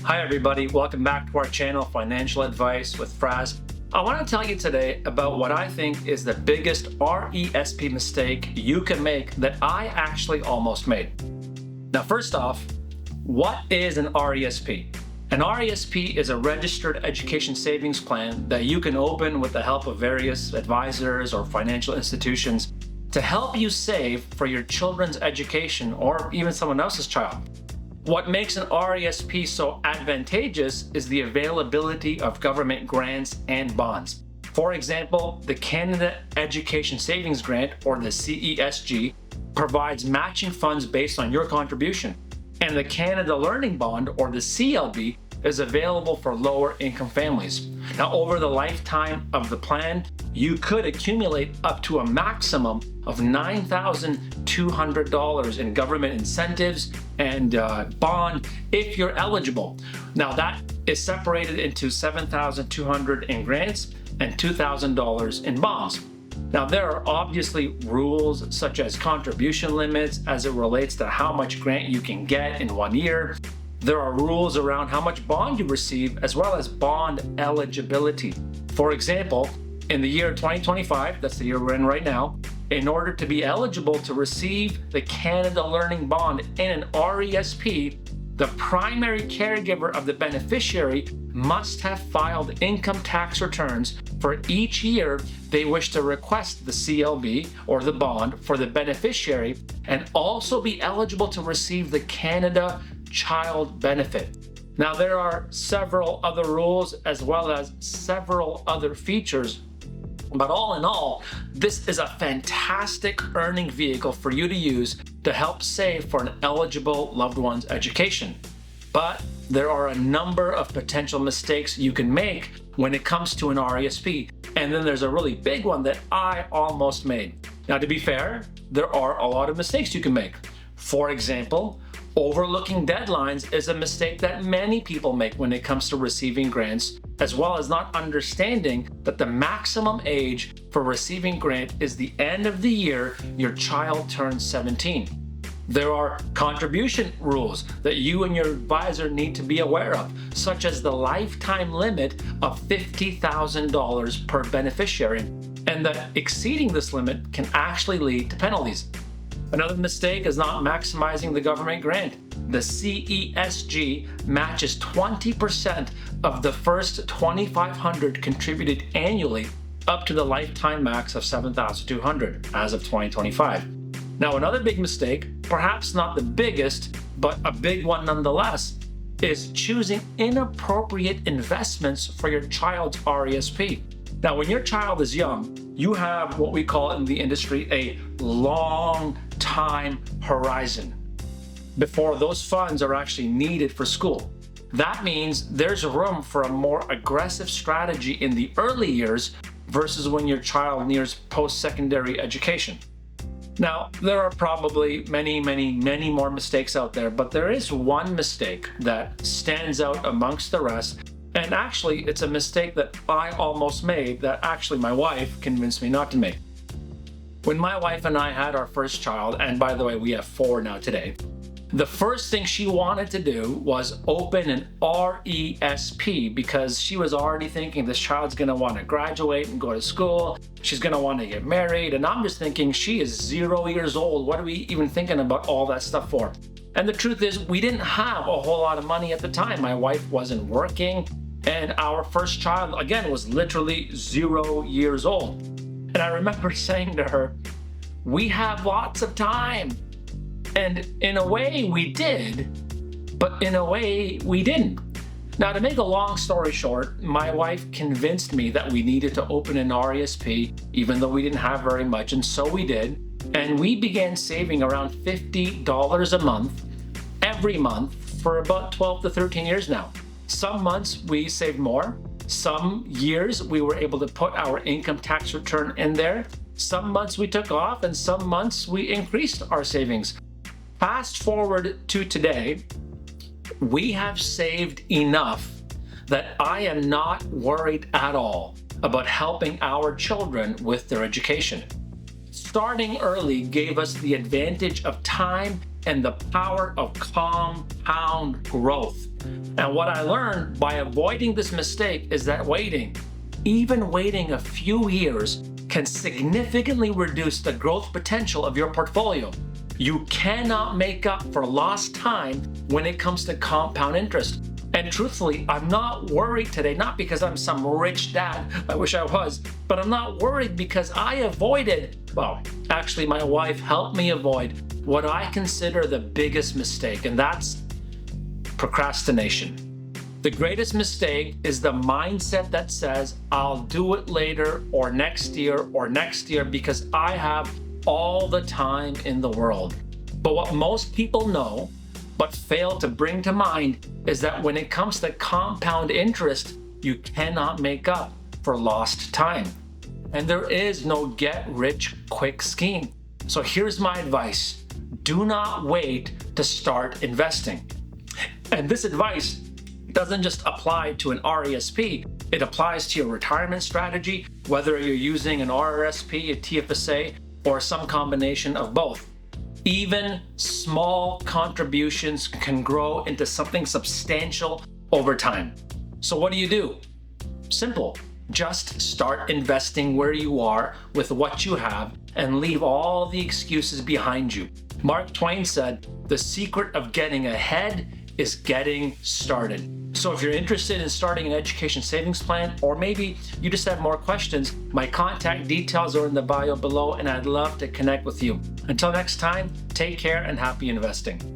Hi everybody, welcome back to our channel, Financial Advice with Fraz. I want to tell you today about what I think is the biggest RESP mistake you can make that I actually almost made. Now first off, what is an RESP? An RESP is a registered education savings plan that you can open with the help of various advisors or financial institutions to help you save for your children's education or even someone else's child. What makes an RESP so advantageous is the availability of government grants and bonds. For example, the Canada Education Savings Grant, or the CESG, provides matching funds based on your contribution. And the Canada Learning Bond, or the CLB, is available for lower income families. Now, over the lifetime of the plan, you could accumulate up to a maximum of $9,200 in government incentives and bond if you're eligible. Now that is separated into $7,200 in grants and $2,000 in bonds. Now there are obviously rules such as contribution limits as it relates to how much grant you can get in 1 year. There are rules around how much bond you receive as well as bond eligibility. For example, in the year 2025, that's the year we're in right now, in order to be eligible to receive the Canada Learning Bond in an RESP, the primary caregiver of the beneficiary must have filed income tax returns for each year they wish to request the CLB or the bond for the beneficiary, and also be eligible to receive the Canada Child Benefit. Now there are several other rules as well as several other features, but all in all, this is a fantastic earning vehicle for you to use to help save for an eligible loved one's education. But there are a number of potential mistakes you can make when it comes to an RESP, and then there's a really big one that I almost made. Now to be fair, there are a lot of mistakes you can make. For example, overlooking deadlines is a mistake that many people make when it comes to receiving grants, as well as not understanding that the maximum age for receiving grant is the end of the year your child turns 17. There are contribution rules that you and your advisor need to be aware of, such as the lifetime limit of $50,000 per beneficiary, and that exceeding this limit can actually lead to penalties. Another mistake is not maximizing the government grant. The CESG matches 20% of the first $2,500 contributed annually up to the lifetime max of $7,200 as of 2025. Now, another big mistake, perhaps not the biggest, but a big one nonetheless, is choosing inappropriate investments for your child's RESP. Now, when your child is young, you have what we call in the industry a long time horizon before those funds are actually needed for school. That means there's room for a more aggressive strategy in the early years versus when your child nears post-secondary education. Now, there are probably many more mistakes out there, but there is one mistake that stands out amongst the rest. And actually, it's a mistake that I almost made that actually my wife convinced me not to make. When my wife and I had our first child, and by the way, we have 4 now today, the first thing she wanted to do was open an RESP because she was already thinking this child's gonna want to graduate and go to school. She's gonna want to get married. And I'm just thinking she is 0 years old. What are we even thinking about all that stuff for? And the truth is, we didn't have a whole lot of money at the time. My wife wasn't working. And our first child, again, was literally 0 years old. And I remember saying to her, we have lots of time. And in a way we did, but in a way we didn't. Now, to make a long story short, my wife convinced me that we needed to open an RESP, even though we didn't have very much, and so we did. And we began saving around $50 a month, every month, for about 12 to 13 years now. Some months we saved more. Some years we were able to put our income tax return in there. Some months we took off, and some months we increased our savings. Fast forward to today, we have saved enough that I am not worried at all about helping our children with their education. Starting early gave us the advantage of time and the power of compound growth. And what I learned by avoiding this mistake is that even waiting a few years, can significantly reduce the growth potential of your portfolio. You cannot make up for lost time when it comes to compound interest. And truthfully, I'm not worried today, not because I'm some rich dad, I wish I was, but I'm not worried because I avoided, actually my wife helped me avoid what I consider the biggest mistake, and that's procrastination. The greatest mistake is the mindset that says, I'll do it later or next year because I have all the time in the world. But what most people know but fail to bring to mind is that when it comes to compound interest, you cannot make up for lost time. And there is no get-rich-quick scheme. So here's my advice. Do not wait to start investing. And this advice doesn't just apply to an RESP, it applies to your retirement strategy, whether you're using an RRSP, a TFSA, or some combination of both. Even small contributions can grow into something substantial over time. So what do? Simple. Just start investing where you are with what you have and leave all the excuses behind you. Mark Twain said, "The secret of getting ahead is getting started." So if you're interested in starting an education savings plan, or maybe you just have more questions, my contact details are in the bio below, and I'd love to connect with you. Until next time, take care and happy investing.